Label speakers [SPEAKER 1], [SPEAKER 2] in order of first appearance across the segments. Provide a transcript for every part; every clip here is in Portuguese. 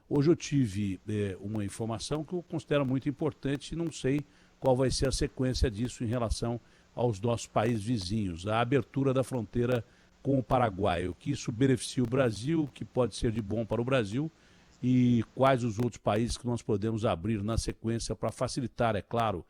[SPEAKER 1] Hoje eu tive uma informação que eu considero muito importante e não sei qual vai ser a sequência disso em relação aos nossos países vizinhos. A abertura da fronteira com o Paraguai, o que isso beneficia o Brasil, o que pode ser de bom para o Brasil e quais os outros países que nós podemos abrir na sequência para facilitar, é claro,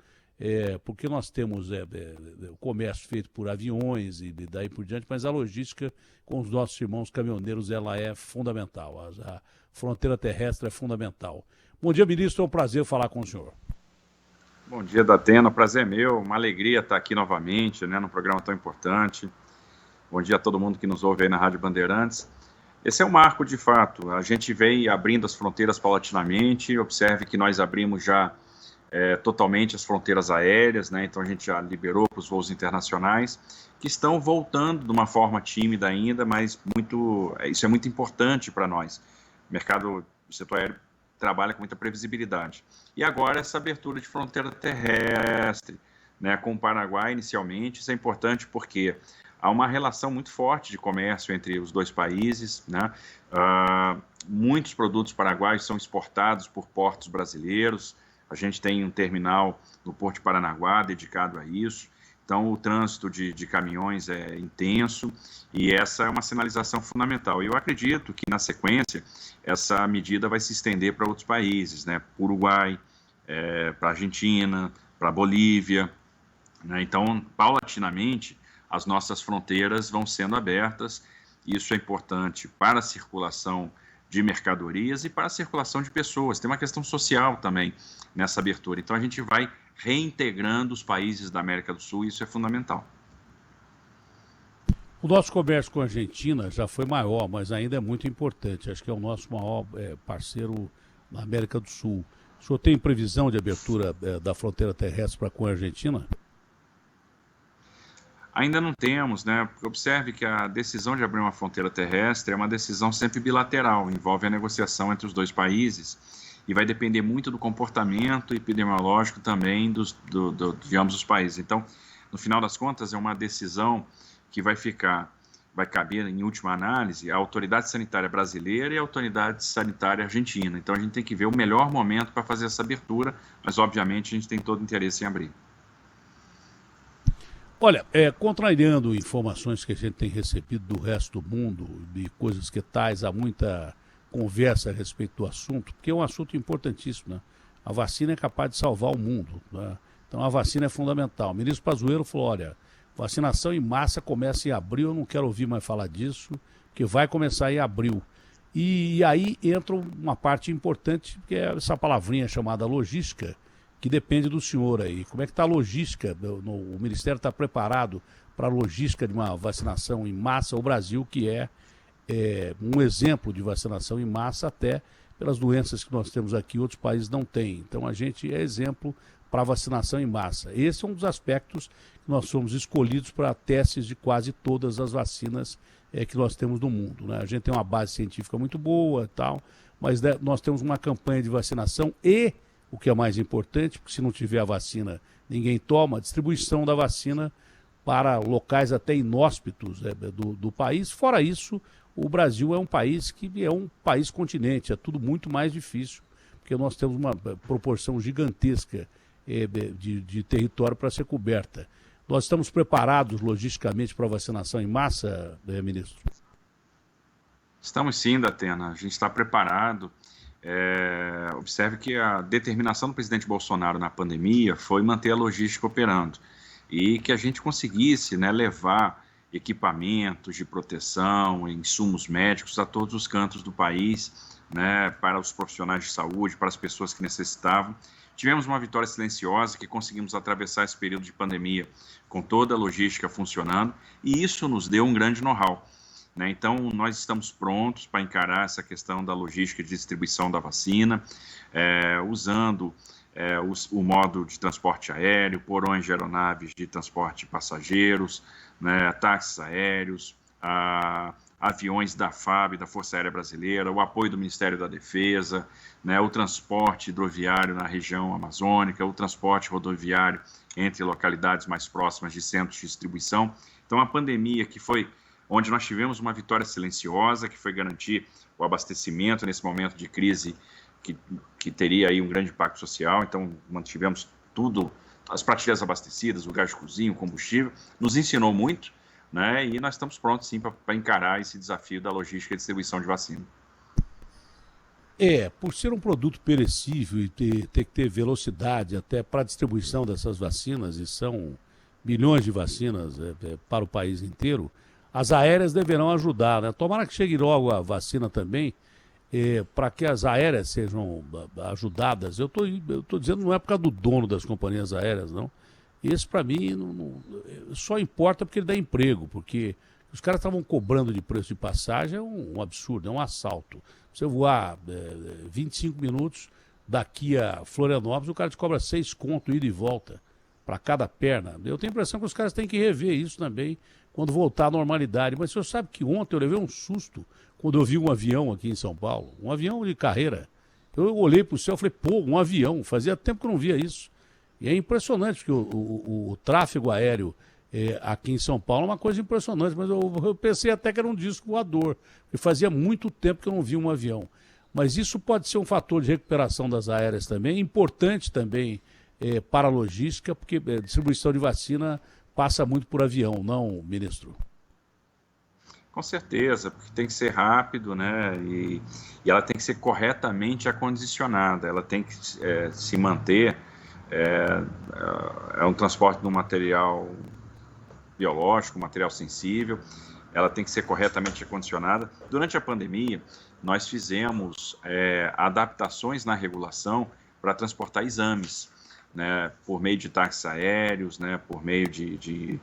[SPEAKER 1] porque nós temos o comércio feito por aviões e daí por diante, mas a logística com os nossos irmãos caminhoneiros ela é fundamental, a fronteira terrestre é fundamental. Bom dia, ministro, é um prazer falar com o senhor.
[SPEAKER 2] Bom dia, Datena, prazer é meu, uma alegria estar aqui novamente, né, num programa tão importante. Bom dia a todo mundo que nos ouve aí na Rádio Bandeirantes. Esse é um marco de fato, a gente vem abrindo as fronteiras paulatinamente, observe que nós abrimos já totalmente as fronteiras aéreas, né? Então a gente já liberou para os voos internacionais, que estão voltando de uma forma tímida ainda, mas isso é muito importante para nós. O mercado do setor aéreo trabalha com muita previsibilidade. E agora essa abertura de fronteira terrestre, né, com o Paraguai inicialmente, isso é importante porque há uma relação muito forte de comércio entre os dois países, né? Muitos produtos paraguaios são exportados por portos brasileiros. A gente tem um terminal no Porto de Paranaguá dedicado a isso. Então, o trânsito de caminhões é intenso e essa é uma sinalização fundamental. E eu acredito que, na sequência, essa medida vai se estender para outros países, né? Para o Uruguai, para a Argentina, para a Bolívia, né? Então, paulatinamente, as nossas fronteiras vão sendo abertas. Isso é importante para a circulação de mercadorias e para a circulação de pessoas. Tem uma questão social também nessa abertura. Então, a gente vai reintegrando os países da América do Sul e isso é fundamental.
[SPEAKER 1] O nosso comércio com a Argentina já foi maior, mas ainda é muito importante. Acho que é o nosso maior parceiro na América do Sul. O senhor tem previsão de abertura da fronteira terrestre para com a Argentina?
[SPEAKER 2] Ainda não temos, né? Porque observe que a decisão de abrir uma fronteira terrestre é uma decisão sempre bilateral, envolve a negociação entre os dois países e vai depender muito do comportamento epidemiológico também digamos, dos países. Então, no final das contas, é uma decisão que vai caber, em última análise, a autoridade sanitária brasileira e a autoridade sanitária argentina. Então, a gente tem que ver o melhor momento para fazer essa abertura, mas, obviamente, a gente tem todo o interesse em abrir.
[SPEAKER 1] Olha, contrariando informações que a gente tem recebido do resto do mundo, de coisas que tais, há muita conversa a respeito do assunto, porque é um assunto importantíssimo, né? A vacina é capaz de salvar o mundo, né? Então a vacina é fundamental. O ministro Pazuello falou, olha, vacinação em massa começa em abril, eu não quero ouvir mais falar disso, porque vai começar em abril. E aí entra uma parte importante, que é essa palavrinha chamada logística, que depende do senhor aí. Como é que está a logística? O Ministério está preparado para a logística de uma vacinação em massa? O Brasil, que é um exemplo de vacinação em massa, até pelas doenças que nós temos aqui, outros países não têm. Então, a gente é exemplo para a vacinação em massa. Esse é um dos aspectos que nós somos escolhidos para testes de quase todas as vacinas que nós temos no mundo, né? A gente tem uma base científica muito boa e tal, mas nós temos uma campanha de vacinação e o que é mais importante, porque se não tiver a vacina, ninguém toma, a distribuição da vacina para locais até inóspitos do país. Fora isso, o Brasil é um país que é um país continente, é tudo muito mais difícil, porque nós temos uma proporção gigantesca de território para ser coberta. Nós estamos preparados logisticamente para a vacinação em massa, ministro?
[SPEAKER 2] Estamos sim, Datena, a gente está preparado. Observe que a determinação do presidente Bolsonaro na pandemia foi manter a logística operando e que a gente conseguisse, né, levar equipamentos de proteção, insumos médicos a todos os cantos do país, né, para os profissionais de saúde, para as pessoas que necessitavam. Tivemos uma vitória silenciosa que conseguimos atravessar esse período de pandemia com toda a logística funcionando e isso nos deu um grande know-how. Então, nós estamos prontos para encarar essa questão da logística de distribuição da vacina, usando o modo de transporte aéreo, porões de aeronaves de transporte de passageiros, né, táxis aéreos, aviões da FAB, da Força Aérea Brasileira, o apoio do Ministério da Defesa, né, o transporte hidroviário na região amazônica, o transporte rodoviário entre localidades mais próximas de centros de distribuição. Então, a pandemia que foi onde nós tivemos uma vitória silenciosa, que foi garantir o abastecimento nesse momento de crise que teria aí um grande impacto social. Então, mantivemos tudo, as prateleiras abastecidas, o gás de cozinha, o combustível, nos ensinou muito, né? E nós estamos prontos, sim, para encarar esse desafio da logística e distribuição de vacina.
[SPEAKER 1] Por ser um produto perecível e ter que ter velocidade até para a distribuição dessas vacinas, e são milhões de vacinas para o país inteiro, as aéreas deverão ajudar, né? Tomara que chegue logo a vacina também, para que as aéreas sejam ajudadas. Eu tô dizendo, não é por causa do dono das companhias aéreas, não. Esse, para mim, só importa porque ele dá emprego, porque os caras estavam cobrando de preço de passagem, é um absurdo, é um assalto. Você voar 25 minutos daqui a Florianópolis, o cara te cobra 6 conto ida e volta para cada perna. Eu tenho a impressão que os caras têm que rever isso também quando voltar à normalidade. Mas o senhor sabe que ontem eu levei um susto quando eu vi um avião aqui em São Paulo, um avião de carreira. Eu olhei para o céu e falei, pô, um avião, fazia tempo que eu não via isso. E é impressionante, porque o tráfego aéreo aqui em São Paulo é uma coisa impressionante, mas eu pensei até que era um disco voador, porque fazia muito tempo que eu não via um avião. Mas isso pode ser um fator de recuperação das aéreas também, importante também para a logística, porque a distribuição de vacina passa muito por avião, não, ministro?
[SPEAKER 2] Com certeza, porque tem que ser rápido, né? E ela tem que ser corretamente acondicionada, ela tem que se manter. É um transporte de um material biológico, um material sensível, ela tem que ser corretamente acondicionada. Durante a pandemia, nós fizemos adaptações na regulação para transportar exames, né, por meio de táxis aéreos, né, por meio de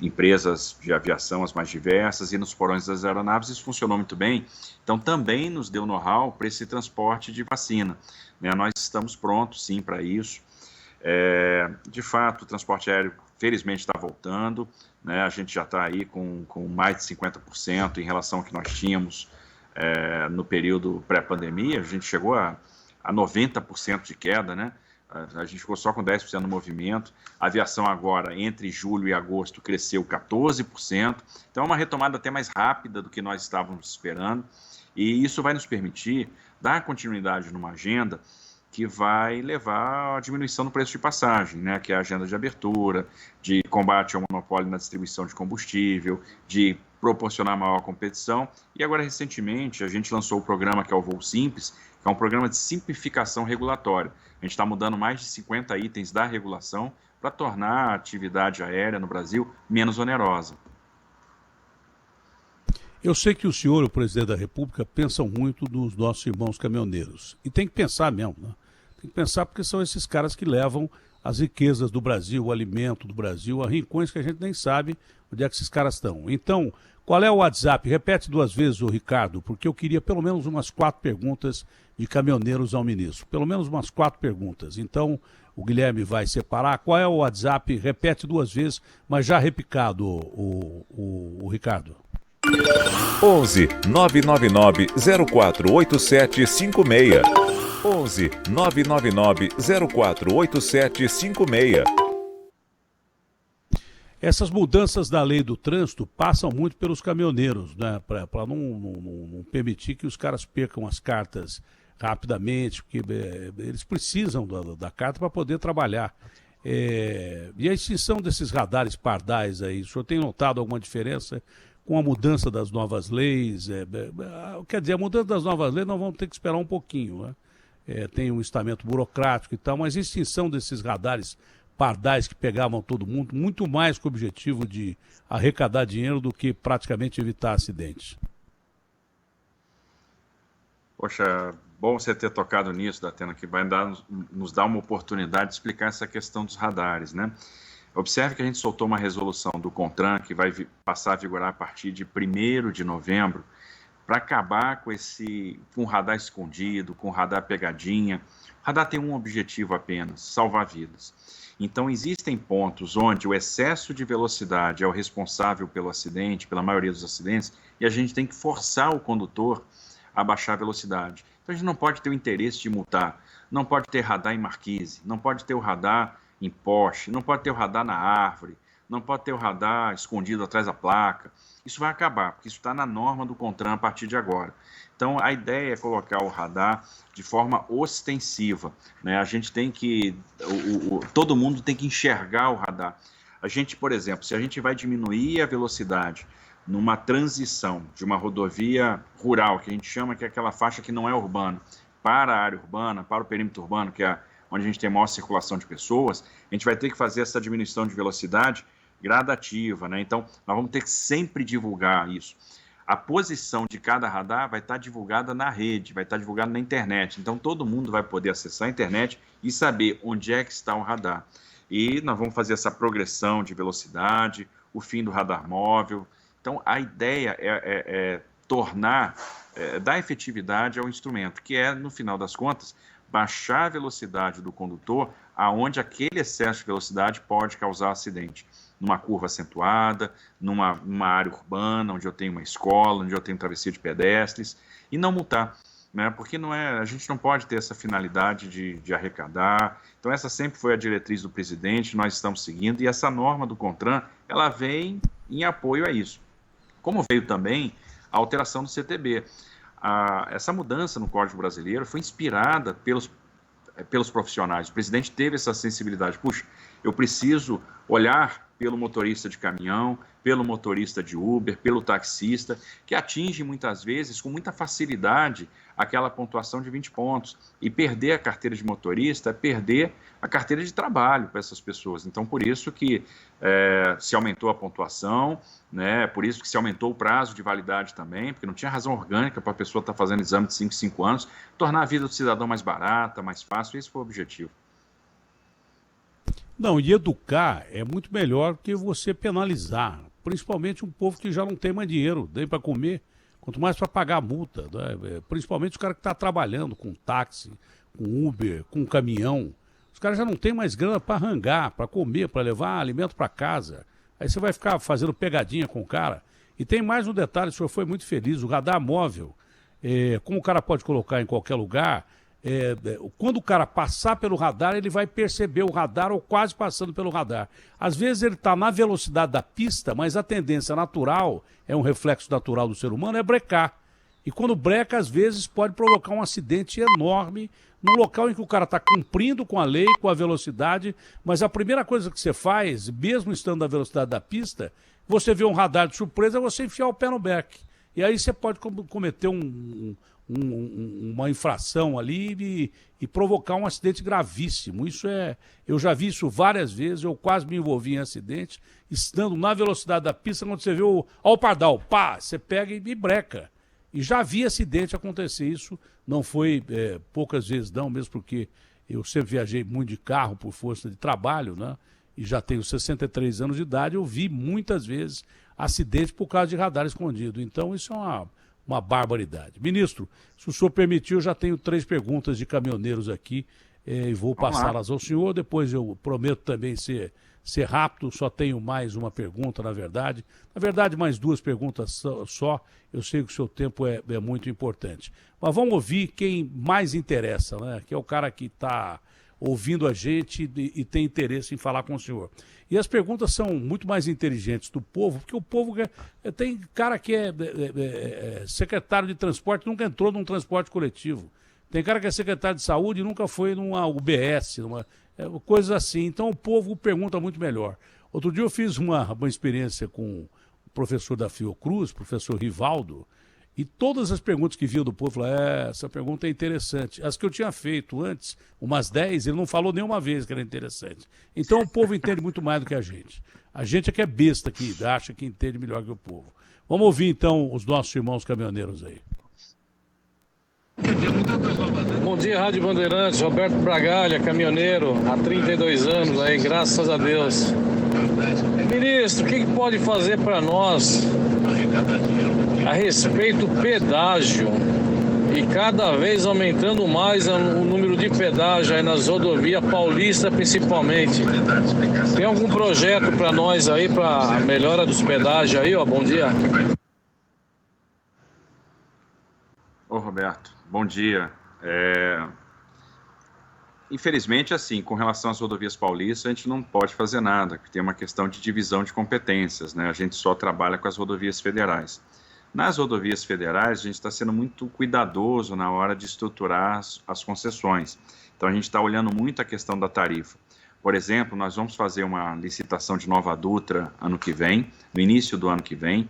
[SPEAKER 2] empresas de aviação as mais diversas e nos porões das aeronaves. Isso funcionou muito bem, então também nos deu know-how para esse transporte de vacina, né? Nós estamos prontos sim para isso. De fato, o transporte aéreo felizmente está voltando, né? A gente já está aí com mais de 50% em relação ao que nós tínhamos no período pré-pandemia. A gente chegou a 90% de queda, né? A gente ficou só com 10% no movimento. A aviação agora, entre julho e agosto, cresceu 14%. Então é uma retomada até mais rápida do que nós estávamos esperando. E isso vai nos permitir dar continuidade numa agenda que vai levar à diminuição do preço de passagem, né? Que é a agenda de abertura, de combate ao monopólio na distribuição de combustível, de proporcionar maior competição. E agora, recentemente, a gente lançou o programa que é o Voo Simples, que é um programa de simplificação regulatória. A gente está mudando mais de 50 itens da regulação para tornar a atividade aérea no Brasil menos onerosa.
[SPEAKER 1] Eu sei que o senhor, o presidente da República, pensam muito dos nossos irmãos caminhoneiros. E tem que pensar mesmo, né? Tem que pensar porque são esses caras que levam as riquezas do Brasil, o alimento do Brasil, a rincões que a gente nem sabe onde é que esses caras estão. Então, qual é o WhatsApp? Repete 2 vezes, Ricardo, porque eu queria pelo menos umas 4 perguntas de caminhoneiros ao ministro. Pelo menos umas 4 perguntas. Então, o Guilherme vai separar. Qual é o WhatsApp? Repete 2 vezes, mas já repicado, o Ricardo.
[SPEAKER 3] 11 999 048756. 11 999 048756.
[SPEAKER 1] Essas mudanças da lei do trânsito passam muito pelos caminhoneiros, né? Para não permitir que os caras percam as cartas rapidamente, porque eles precisam da carta para poder trabalhar. E a extinção desses radares pardais aí, o senhor tem notado alguma diferença com a mudança das novas leis? Quer dizer, a mudança das novas leis nós vamos ter que esperar um pouquinho, né? Tem um estamento burocrático e tal, mas a extinção desses radares pardais que pegavam todo mundo, muito mais com o objetivo de arrecadar dinheiro do que praticamente evitar acidentes.
[SPEAKER 2] Poxa, bom você ter tocado nisso, Datena, que vai nos dar uma oportunidade de explicar essa questão dos radares, né? Observe que a gente soltou uma resolução do CONTRAN que vai passar a vigorar a partir de 1º de novembro para acabar com o radar escondido, com o radar pegadinha. O radar tem um objetivo apenas, salvar vidas. Então, existem pontos onde o excesso de velocidade é o responsável pelo acidente, pela maioria dos acidentes, e a gente tem que forçar o condutor a baixar a velocidade. Então, a gente não pode ter o interesse de multar, não pode ter radar em marquise, não pode ter o radar em poste, não pode ter o radar na árvore, não pode ter o radar escondido atrás da placa. Isso vai acabar, porque isso está na norma do CONTRAN a partir de agora. Então, a ideia é colocar o radar de forma ostensiva, né? A gente tem que... todo mundo tem que enxergar o radar. A gente, por exemplo, se a gente vai diminuir a velocidade numa transição de uma rodovia rural, que a gente chama que é aquela faixa que não é urbana, para a área urbana, para o perímetro urbano, que é onde a gente tem maior circulação de pessoas, a gente vai ter que fazer essa diminuição de velocidade gradativa, né? Então, nós vamos ter que sempre divulgar isso. A posição de cada radar vai estar divulgada na rede, vai estar divulgada na internet. Então, todo mundo vai poder acessar a internet e saber onde é que está o radar. E nós vamos fazer essa progressão de velocidade, o fim do radar móvel. Então, a ideia é tornar, dar efetividade ao instrumento, que é, no final das contas, baixar a velocidade do condutor aonde aquele excesso de velocidade pode causar acidente. Numa curva acentuada, numa área urbana, onde eu tenho uma escola, onde eu tenho travessia de pedestres, e não multar, né? Porque a gente não pode ter essa finalidade de arrecadar. Então, essa sempre foi a diretriz do presidente, nós estamos seguindo, e essa norma do CONTRAN, ela vem em apoio a isso. Como veio também a alteração do CTB. Essa mudança no Código Brasileiro foi inspirada pelos profissionais. O presidente teve essa sensibilidade. Puxa, eu preciso olhar pelo motorista de caminhão, pelo motorista de Uber, pelo taxista, que atinge muitas vezes, com muita facilidade, aquela pontuação de 20 pontos. E perder a carteira de motorista é perder a carteira de trabalho para essas pessoas. Então, por isso que se aumentou a pontuação, né? Por isso que se aumentou o prazo de validade também, porque não tinha razão orgânica para a pessoa estar fazendo exame de 5 anos, tornar a vida do cidadão mais barata, mais fácil. Esse foi o objetivo.
[SPEAKER 1] Não, e educar é muito melhor que você penalizar, principalmente um povo que já não tem mais dinheiro, nem para comer, quanto mais para pagar a multa, né? Principalmente os caras que estão trabalhando com táxi, com Uber, com caminhão. Os caras já não têm mais grana para arrangar, para comer, para levar alimento para casa. Aí você vai ficar fazendo pegadinha com o cara. E tem mais um detalhe, o senhor foi muito feliz, o radar móvel, como o cara pode colocar em qualquer lugar... quando o cara passar pelo radar, ele vai perceber o radar ou quase passando pelo radar. Às vezes ele está na velocidade da pista, mas a tendência natural, é um reflexo natural do ser humano, é brecar. E quando breca, às vezes pode provocar um acidente enorme num local em que o cara está cumprindo com a lei, com a velocidade, mas a primeira coisa que você faz, mesmo estando na velocidade da pista, você vê um radar de surpresa, é você enfiar o pé no breque. E aí você pode cometer uma infração ali e provocar um acidente gravíssimo. Eu já vi isso várias vezes, eu quase me envolvi em acidente, estando na velocidade da pista, quando você vê o pardal, pá, você pega e breca. E já vi acidente acontecer, isso não foi poucas vezes não, mesmo porque eu sempre viajei muito de carro por força de trabalho, né? E já tenho 63 anos de idade, eu vi muitas vezes acidentes por causa de radar escondido. Então isso é uma barbaridade. Ministro, se o senhor permitir, eu já tenho 3 perguntas de caminhoneiros aqui e vou passá-las ao senhor. Depois eu prometo também ser rápido, só tenho mais uma pergunta, na verdade. Na verdade, mais 2 perguntas só. Eu sei que o seu tempo é muito importante. Mas vamos ouvir quem mais interessa, né? Que é o cara que está ouvindo a gente e tem interesse em falar com o senhor. E as perguntas são muito mais inteligentes do povo, porque o povo tem cara que é secretário de transporte, nunca entrou num transporte coletivo. Tem cara que é secretário de saúde e nunca foi numa UBS, coisas assim. Então o povo pergunta muito melhor. Outro dia eu fiz uma experiência com o professor da Fiocruz, professor Rivaldo, e todas as perguntas que vinham do povo, falaram, essa pergunta é interessante. As que eu tinha feito antes, umas 10, ele não falou nenhuma vez que era interessante. Então o povo entende muito mais do que a gente. A gente é que é besta, que acha que entende melhor que o povo. Vamos ouvir então os nossos irmãos caminhoneiros aí.
[SPEAKER 4] Bom dia, Rádio Bandeirantes, Roberto Bragalha, caminhoneiro, há 32 anos aí, graças a Deus. Ministro, o que pode fazer para nós a respeito do pedágio e cada vez aumentando mais o número de pedágio aí nas rodovias paulistas principalmente? Tem algum projeto para nós aí, para a melhora dos pedágios aí, ó? Bom dia.
[SPEAKER 2] Ô Roberto, bom dia. Infelizmente, assim, com relação às rodovias paulistas, a gente não pode fazer nada, porque tem uma questão de divisão de competências, né? A gente só trabalha com as rodovias federais. Nas rodovias federais, a gente está sendo muito cuidadoso na hora de estruturar as concessões. Então, a gente está olhando muito a questão da tarifa. Por exemplo, nós vamos fazer uma licitação de Nova Dutra ano que vem, no início do ano que vem.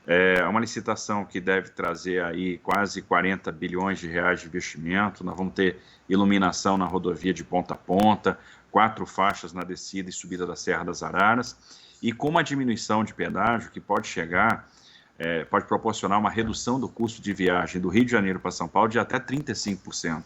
[SPEAKER 2] É uma licitação que deve trazer aí quase 40 bilhões de reais de investimento. Nós vamos ter iluminação na rodovia de ponta a ponta, 4 faixas na descida e subida da Serra das Araras, e com uma diminuição de pedágio que pode chegar, pode proporcionar uma redução do custo de viagem do Rio de Janeiro para São Paulo de até 35%.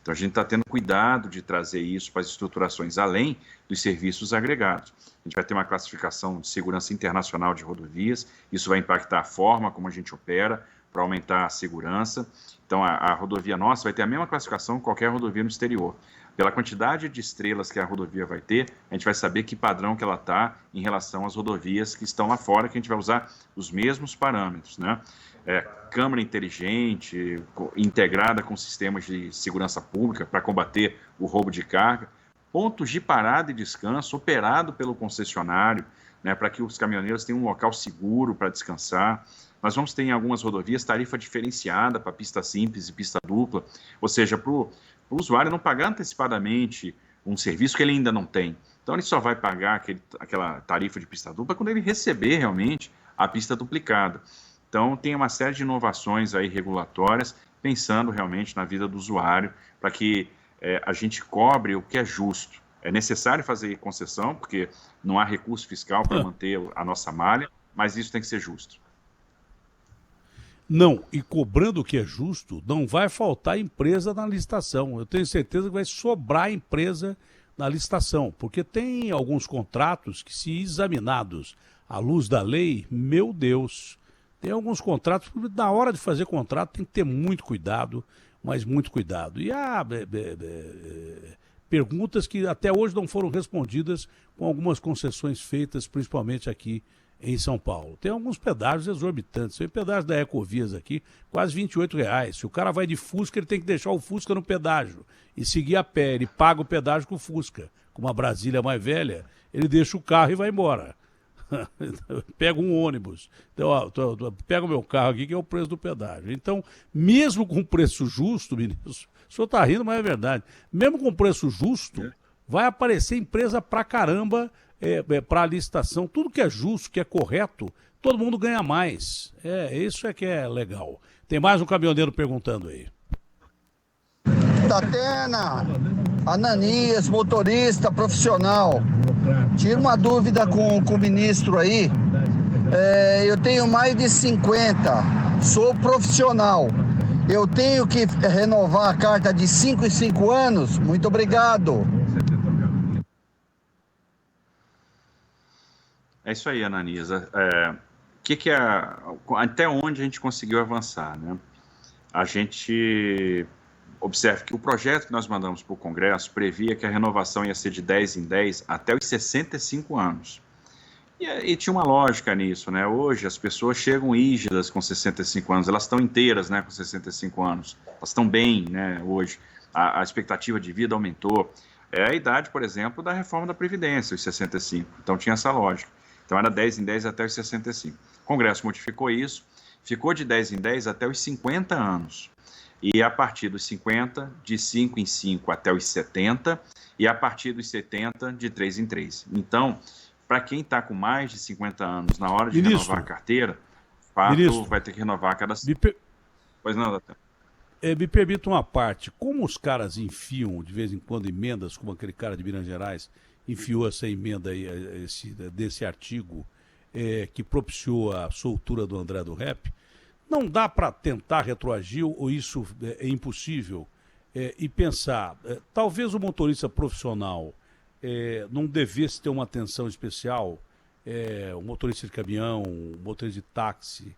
[SPEAKER 2] Então, a gente está tendo cuidado de trazer isso para as estruturações, além dos serviços agregados. A gente vai ter uma classificação de segurança internacional de rodovias, isso vai impactar a forma como a gente opera, para aumentar a segurança. Então, a rodovia nossa vai ter a mesma classificação que qualquer rodovia no exterior. Pela quantidade de estrelas que a rodovia vai ter, a gente vai saber que padrão que ela está em relação às rodovias que estão lá fora, que a gente vai usar os mesmos parâmetros, né? Câmara inteligente, integrada com sistemas de segurança pública para combater o roubo de carga, pontos de parada e descanso operado pelo concessionário, né, para que os caminhoneiros tenham um local seguro para descansar. Nós vamos ter em algumas rodovias tarifa diferenciada para pista simples e pista dupla, ou seja, para o usuário não pagar antecipadamente um serviço que ele ainda não tem. Então, ele só vai pagar aquela tarifa de pista dupla quando ele receber realmente a pista duplicada. Então, tem uma série de inovações aí regulatórias, pensando realmente na vida do usuário, para que a gente cobre o que é justo. É necessário fazer concessão, porque não há recurso fiscal para manter a nossa malha, mas isso tem que ser justo.
[SPEAKER 1] Não, e cobrando o que é justo, não vai faltar empresa na licitação. Eu tenho certeza que vai sobrar empresa na licitação, porque tem alguns contratos que, se examinados à luz da lei, meu Deus, tem alguns contratos, na hora de fazer contrato tem que ter muito cuidado, mas muito cuidado. E há perguntas que até hoje não foram respondidas com algumas concessões feitas, principalmente aqui em São Paulo. Tem alguns pedágios exorbitantes. Tem pedágio da Ecovias aqui, quase R$28. Se o cara vai de Fusca, ele tem que deixar o Fusca no pedágio e seguir a pé. Ele paga o pedágio com o Fusca. Com uma Brasília mais velha, ele deixa o carro e vai embora. Pega um ônibus. Então, pega o meu carro aqui, que é o preço do pedágio. Então, mesmo com preço justo, ministro, o senhor está rindo, mas é verdade. Mesmo com preço justo, vai aparecer empresa pra caramba para a licitação. Tudo que é justo, que é correto, todo mundo ganha mais. Isso é que é legal. Tem mais um caminhoneiro perguntando aí.
[SPEAKER 5] Datena, Ananias, motorista profissional. Tira uma dúvida com o ministro aí. Eu tenho mais de 50, sou profissional. Eu tenho que renovar a carta de 5 em 5 anos? Muito obrigado.
[SPEAKER 2] É isso aí, Ananias. Até onde a gente conseguiu avançar, né? A gente observa que o projeto que nós mandamos para o Congresso previa que a renovação ia ser de 10 em 10 até os 65 anos. E tinha uma lógica nisso, né? Hoje as pessoas chegam rígidas com 65 anos, elas estão inteiras, né, com 65 anos. Elas estão bem, né, hoje. A expectativa de vida aumentou. É a idade, por exemplo, da reforma da Previdência, os 65. Então tinha essa lógica. Então era 10 em 10 até os 65. O Congresso modificou isso, ficou de 10 em 10 até os 50 anos. E a partir dos 50, de 5 em 5 até os 70, e a partir dos 70, de 3 em 3. Então, para quem está com mais de 50 anos, na hora de renovar a carteira, vai ter que renovar a cada... Pois não, Datena.
[SPEAKER 1] Me permita uma parte. Como os caras enfiam, de vez em quando, emendas, como aquele cara de Minas Gerais enfiou essa emenda aí, desse artigo que propiciou a soltura do André do Rep, não dá para tentar retroagir, ou isso é impossível, e pensar, talvez o motorista profissional não devesse ter uma atenção especial, o motorista de caminhão, o motorista de táxi,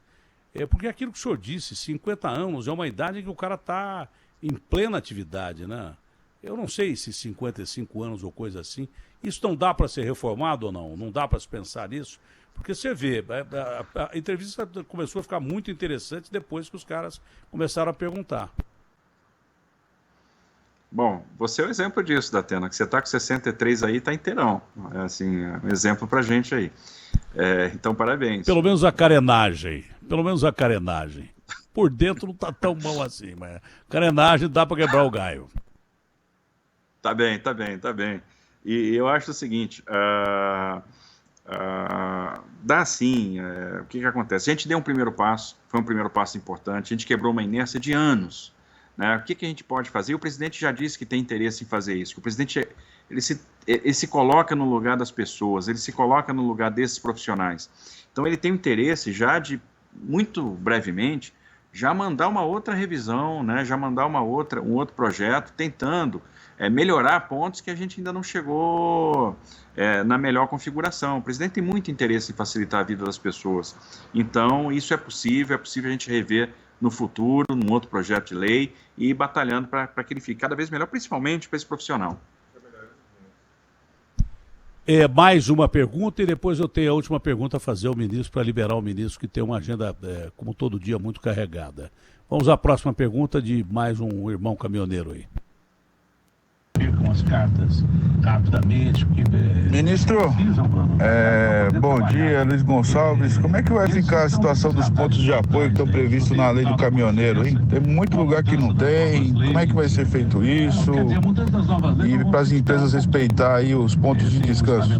[SPEAKER 1] porque aquilo que o senhor disse, 50 anos é uma idade em que o cara está em plena atividade, né? Eu não sei se 55 anos ou coisa assim, isso não dá para ser reformado ou não? Não dá para se pensar nisso? Porque você vê, a entrevista começou a ficar muito interessante depois que os caras começaram a perguntar.
[SPEAKER 2] Bom, você é o exemplo disso, Datena, que você está com 63 aí, está inteirão. É assim, é um exemplo pra gente aí. Então, parabéns.
[SPEAKER 1] Pelo menos a carenagem. Por dentro não tá tão bom assim, mas carenagem dá para quebrar o galho.
[SPEAKER 2] Tá bem. E eu acho o seguinte, dá sim, o que acontece? A gente deu um primeiro passo, foi um primeiro passo importante, a gente quebrou uma inércia de anos, né? O que a gente pode fazer? O presidente já disse que tem interesse em fazer isso, que o presidente ele se coloca no lugar das pessoas, ele se coloca no lugar desses profissionais. Então ele tem o interesse já de, muito brevemente, já mandar uma outra revisão, né? Já mandar um outro projeto, tentando melhorar pontos que a gente ainda não chegou na melhor configuração. O presidente tem muito interesse em facilitar a vida das pessoas. Então, isso é possível a gente rever no futuro, num outro projeto de lei, e ir batalhando para que ele fique cada vez melhor, principalmente para esse profissional.
[SPEAKER 1] Mais uma pergunta e depois eu tenho a última pergunta a fazer ao ministro, para liberar o ministro, que tem uma agenda, como todo dia, muito carregada. Vamos à próxima pergunta de mais um irmão caminhoneiro aí.
[SPEAKER 6] Com as cartas rapidamente.
[SPEAKER 7] Ministro, bom dia, Luiz Gonçalves. Como é que vai ficar a situação dos pontos de apoio que estão previstos na lei do caminhoneiro, hein? Tem muito lugar que não tem. Como é que vai ser feito isso? E para as empresas respeitar aí os pontos de descanso.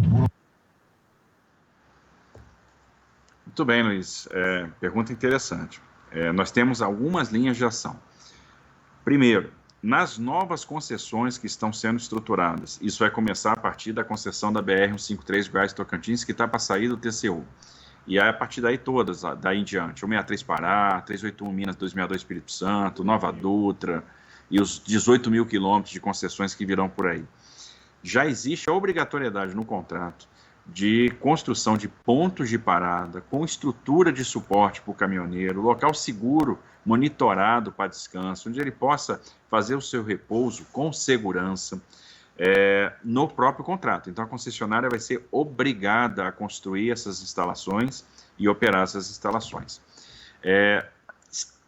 [SPEAKER 2] Muito bem, Luiz. Pergunta interessante. Nós temos algumas linhas de ação. Primeiro, nas novas concessões que estão sendo estruturadas, isso vai começar a partir da concessão da BR-153 Goiás-Tocantins, que está para sair do TCU. E aí, a partir daí todas, daí em diante, 163 Pará, 381 Minas, 262 Espírito Santo, Nova Dutra e os 18 mil quilômetros de concessões que virão por aí. Já existe a obrigatoriedade no contrato de construção de pontos de parada, com estrutura de suporte para o caminhoneiro, local seguro, monitorado para descanso, onde ele possa fazer o seu repouso com segurança no próprio contrato. Então, a concessionária vai ser obrigada a construir essas instalações e operar essas instalações.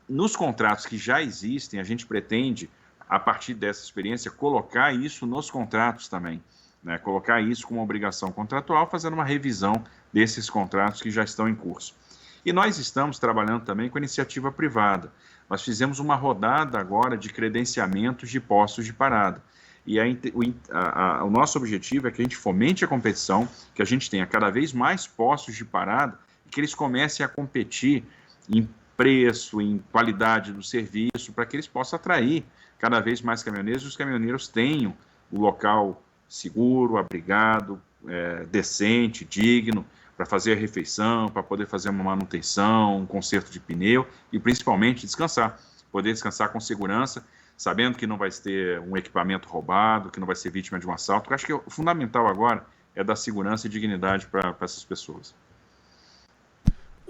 [SPEAKER 2] Nos contratos que já existem, a gente pretende, a partir dessa experiência, colocar isso nos contratos também, né? Colocar isso como obrigação contratual, fazendo uma revisão desses contratos que já estão em curso. E nós estamos trabalhando também com a iniciativa privada. Nós fizemos uma rodada agora de credenciamentos de postos de parada. E o nosso objetivo é que a gente fomente a competição, que a gente tenha cada vez mais postos de parada e que eles comecem a competir em preço, em qualidade do serviço, para que eles possam atrair cada vez mais caminhoneiros e os caminhoneiros tenham o local seguro, abrigado, decente, digno, para fazer a refeição, para poder fazer uma manutenção, um conserto de pneu e principalmente descansar, poder descansar com segurança, sabendo que não vai ter um equipamento roubado, que não vai ser vítima de um assalto. Eu acho que o fundamental agora é dar segurança e dignidade para essas pessoas.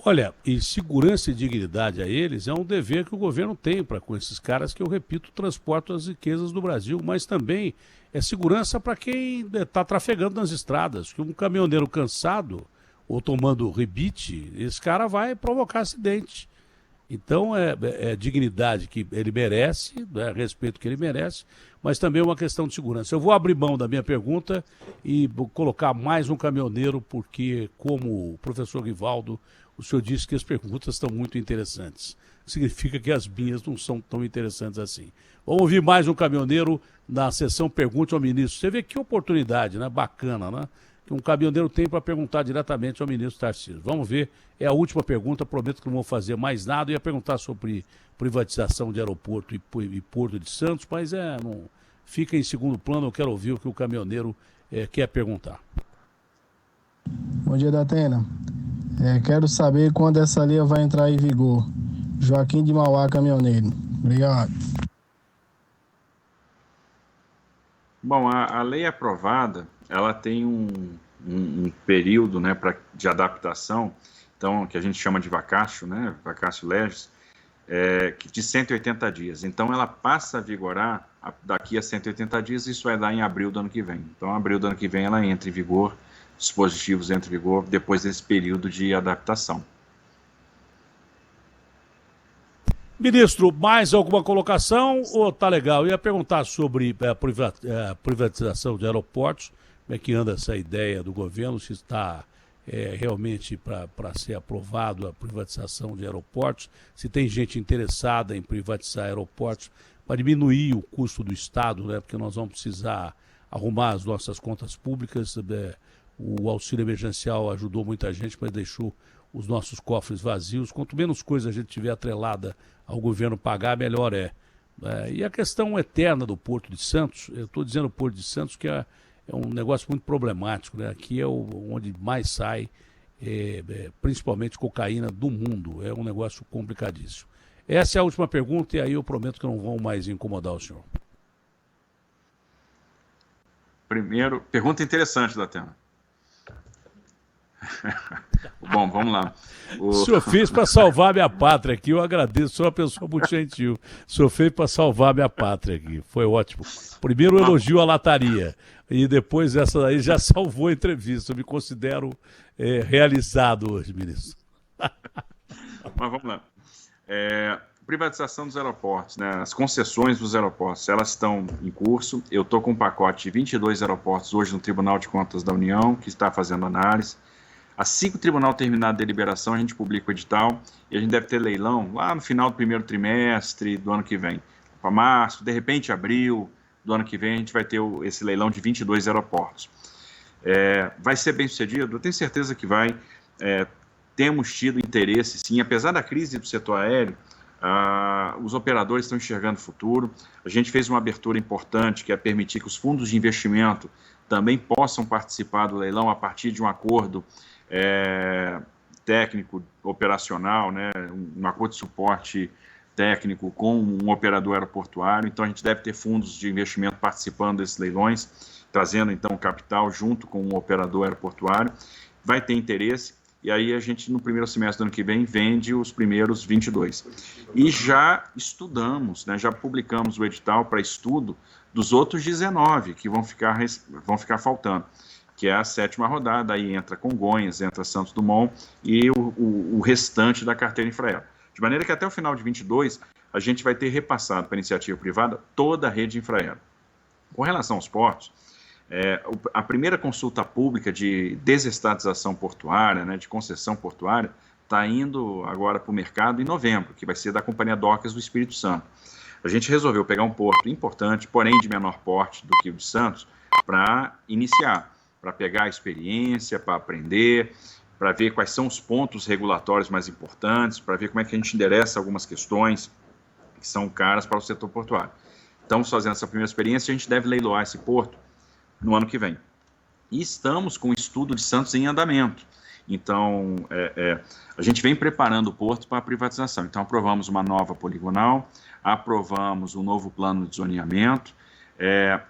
[SPEAKER 1] Olha, e segurança e dignidade a eles é um dever que o governo tem para com esses caras que, eu repito, transportam as riquezas do Brasil, mas também é segurança para quem está trafegando nas estradas, que um caminhoneiro cansado ou tomando rebite, esse cara vai provocar acidente. Então é dignidade que ele merece, respeito que ele merece, mas também é uma questão de segurança. Eu vou abrir mão da minha pergunta e vou colocar mais um caminhoneiro, porque, como o professor Rivaldo, o senhor disse que as perguntas estão muito interessantes. Significa que as minhas não são tão interessantes assim. Vamos ouvir mais um caminhoneiro na sessão Pergunte ao Ministro. Você vê que oportunidade, né? Bacana, né? Que um caminhoneiro tem para perguntar diretamente ao ministro Tarcísio. Vamos ver, é a última pergunta, prometo que não vou fazer mais nada. Eu ia perguntar sobre privatização de aeroporto e Porto de Santos, mas não fica em segundo plano, eu quero ouvir o que o caminhoneiro quer perguntar.
[SPEAKER 8] Bom dia, Datena. Quero saber quando essa lei vai entrar em vigor. Joaquim de Mauá, caminhoneiro. Obrigado.
[SPEAKER 2] Bom, a lei aprovada, ela tem um período, né, de adaptação, então, que a gente chama de vacatio, né, vacatio legis, de 180 dias. Então, ela passa a vigorar daqui a 180 dias, isso vai dar em abril do ano que vem. Então, em abril do ano que vem, ela entra em vigor, dispositivos entram em vigor depois desse período de adaptação.
[SPEAKER 1] Ministro, mais alguma colocação ou tá legal? Eu ia perguntar sobre a privatização de aeroportos, como é que anda essa ideia do governo, se está realmente para ser aprovado a privatização de aeroportos, se tem gente interessada em privatizar aeroportos para diminuir o custo do Estado, né? Porque nós vamos precisar arrumar as nossas contas públicas. O auxílio emergencial ajudou muita gente, mas deixou os nossos cofres vazios. Quanto menos coisa a gente tiver atrelada ao governo pagar, melhor é. E a questão eterna do Porto de Santos, eu estou dizendo o Porto de Santos que é um negócio muito problemático, né? Aqui é onde mais sai, principalmente cocaína do mundo. É um negócio complicadíssimo. Essa é a última pergunta e aí eu prometo que não vou mais incomodar o senhor.
[SPEAKER 2] Primeiro, pergunta interessante, Datena. Bom, vamos lá.
[SPEAKER 1] O senhor fez para salvar minha pátria aqui, eu agradeço, o senhor é uma pessoa muito gentil. O senhor fez para salvar minha pátria aqui, foi ótimo. Primeiro elogio à lataria, e depois essa daí já salvou a entrevista. Eu me considero realizado hoje, ministro.
[SPEAKER 2] Mas vamos lá. Privatização dos aeroportos, né? As concessões dos aeroportos, elas estão em curso. Eu estou com um pacote de 22 aeroportos hoje no Tribunal de Contas da União, que está fazendo análise. Assim que o tribunal terminar a deliberação, a gente publica o edital e a gente deve ter leilão lá no final do primeiro trimestre do ano que vem. Para março, de repente abril do ano que vem, a gente vai ter esse leilão de 22 aeroportos. Vai ser bem sucedido? Eu tenho certeza que vai. Temos tido interesse, sim, apesar da crise do setor aéreo, os operadores estão enxergando o futuro. A gente fez uma abertura importante, que é permitir que os fundos de investimento também possam participar do leilão a partir de um acordo técnico, operacional, né, um acordo de suporte técnico com um operador aeroportuário. Então, a gente deve ter fundos de investimento participando desses leilões, trazendo, então, capital junto com um operador aeroportuário. Vai ter interesse. E aí a gente, no primeiro semestre do ano que vem, vende os primeiros 22. E já estudamos, né, já publicamos o edital para estudo dos outros 19 que vão ficar faltando, que é a 7ª rodada, aí entra Congonhas, entra Santos Dumont e o restante da carteira Infraero. De maneira que até o final de 22, a gente vai ter repassado para a iniciativa privada toda a rede Infraero. Com relação aos portos, a primeira consulta pública de desestatização portuária, né, de concessão portuária, está indo agora para o mercado em novembro, que vai ser da Companhia Docas do Espírito Santo. A gente resolveu pegar um porto importante, porém de menor porte do que o de Santos, para iniciar, para pegar a experiência, para aprender, para ver quais são os pontos regulatórios mais importantes, para ver como é que a gente endereça algumas questões que são caras para o setor portuário. Estamos fazendo essa primeira experiência, a gente deve leiloar esse porto no ano que vem. E estamos com o estudo de Santos em andamento. Então, a gente vem preparando o porto para a privatização. Então, aprovamos uma nova poligonal, aprovamos um novo plano de zoneamento.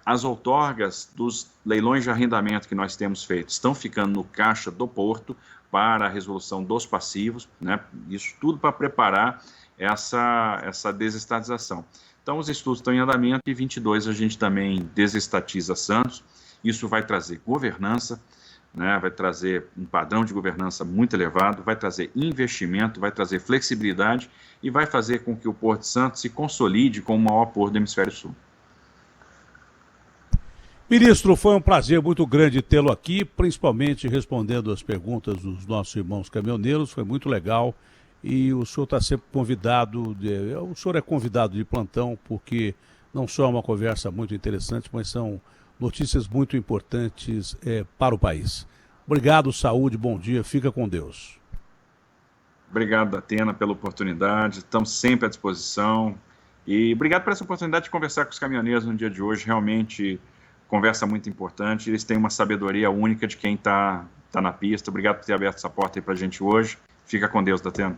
[SPEAKER 2] As outorgas dos leilões de arrendamento que nós temos feito estão ficando no caixa do porto para a resolução dos passivos, né? Isso tudo para preparar essa desestatização. Então, os estudos estão em andamento e 22 a gente também desestatiza Santos. Isso vai trazer governança, né, vai trazer um padrão de governança muito elevado, vai trazer investimento, vai trazer flexibilidade e vai fazer com que o Porto de Santos se consolide como o maior porto do Hemisfério Sul.
[SPEAKER 1] Ministro, foi um prazer muito grande tê-lo aqui, principalmente respondendo as perguntas dos nossos irmãos caminhoneiros, foi muito legal. E o senhor está sempre convidado, o senhor é convidado de plantão, porque não só é uma conversa muito interessante, mas são notícias muito importantes para o país. Obrigado, saúde, bom dia, fica com Deus.
[SPEAKER 2] Obrigado, Datena, pela oportunidade, estamos sempre à disposição. E obrigado por essa oportunidade de conversar com os caminhoneiros no dia de hoje, realmente conversa muito importante, eles têm uma sabedoria única de quem está na pista. Obrigado por ter aberto essa porta aí para a gente hoje. Fica com Deus, Datena.